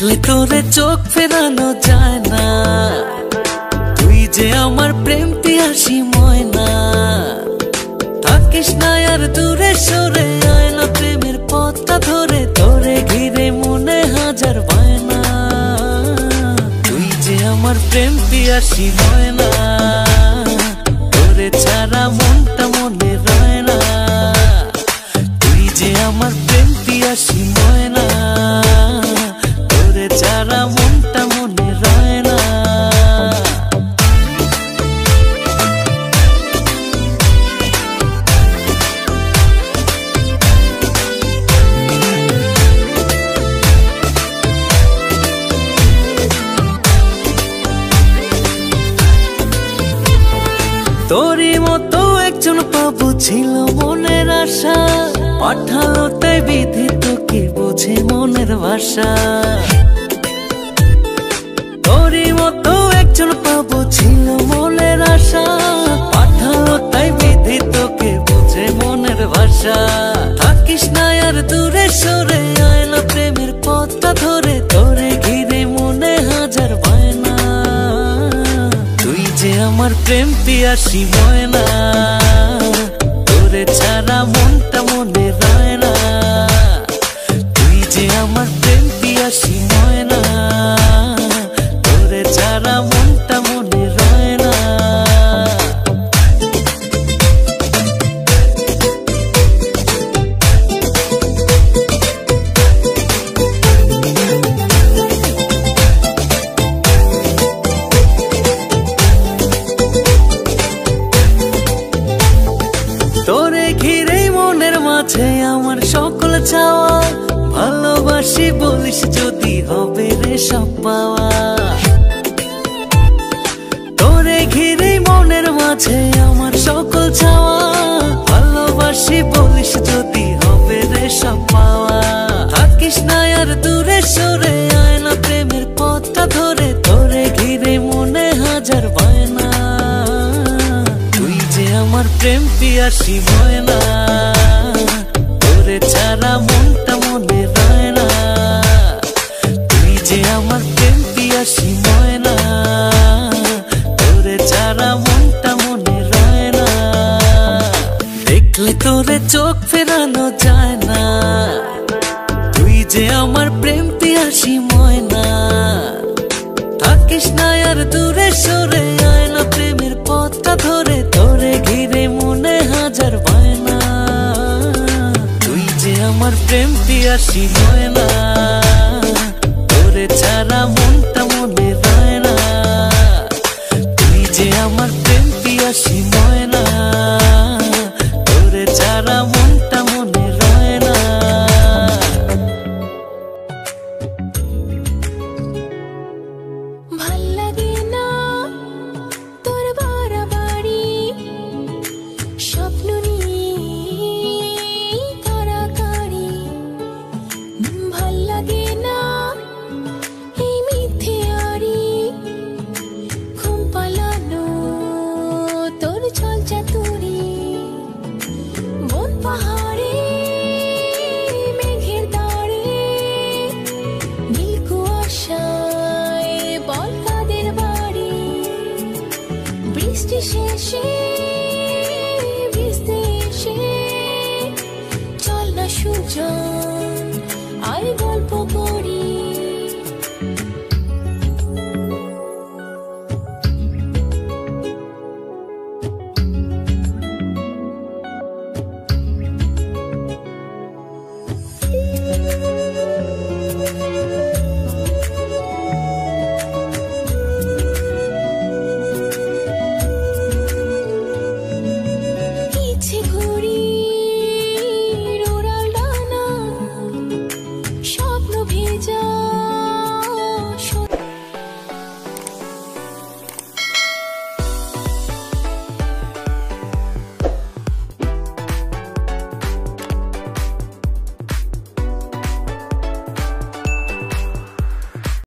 দেখলে তোরে চোখ ফেরানো যায় না, তুই যে আমার প্রেম পিয়াসী ময়না। থাকিস না আর দূরে সরে, আয় না প্রেমের পথটা ধরে, তোরে ঘিরে মনে হাজার বায়না। তুই যে আমার প্রেম পিয়াসী ময়না, তোরে ছাড়া মনটা মনে রয় না। তুই যে আমার প্রেম পিয়াসী ময়না, তোরে ছাড়া মনটা মনে রয় না। তোরই মতো একজন পাবো ছিল মনের আশা, পাঠালো তাই বিধি, তোকে বোঝে মনের ভাষা। তোরই মতো একজন পাবো ছিল মনের আশা, পাঠালো তাই বিধি, তোকে বোঝে মনের ভাষা। থাকিস না আর দূরে সরে, আয় না প্রেমের পথটা ধরে, তোরে ঘিরে মনে হাজার বায়না। তুই যে আমার প্রেম পিয়াসী ময়না, তোরে ছাড়া মনটা মনে রয় না। তুই যে আমার প্রেম পিয়াসী ময়না, তোরে ছাড়া মনটা মনে রয় না। তোরে ঘিরে মনের মাঝে আমার সকল চাওয়া, ভালোবাসি বলিস যদি হবে রে সব পাওয়া। তোরে ঘিরে মনের মাঝে আমার সকল চাওয়া, ভালোবাসি বলিস যদি হবে রে সব পাওয়া। থাকিস না আর দূরে সরে, আয় না প্রেমের পথটা ধরে, তোরে ঘিরে মনে হাজার বায়না। তুই যে আমার প্রেম পিয়াসী ময়না, তোরে ছাড়া মনটা মনে রয় না। তুই যে আমার প্রেম পিয়াসী ময়না, তোরে ছাড়া মনটা মনে রয় না। দেখলে তোরে চোখ ফেরানো যায় না, তুই যে আমার প্রেম পিয়াসী ময়না। থাকিস না আর দূরে সরে, আয় না প্রেমের পথটা ধরে, তোরে ঘিরে মনে হাজার বায়না। তুই যে আমার প্রেম পিয়াসী ময়না, তোরে ছাড়া মনটা মনে রয় না। তুই যে আমার প্রেম পিয়াসী ময়না, তোরে ছাড়া মনটা মনে রয় না। ভাল্লাগে না তোর বাড়াবাড়ি, স্বপ্ন নিয়ে কাড়াকাড়ি। ভাল্লাগে না এই মিথ্যে আড়ি, ঘুম পালানো তোর ছল চাতুরি। বন পাহাড়ে মেঘের দাঁড়ে, নীল কুয়াশায় বল কাদের বাড়ি। বৃষ্টি শেষে ভিজতে এসে চল না সুজন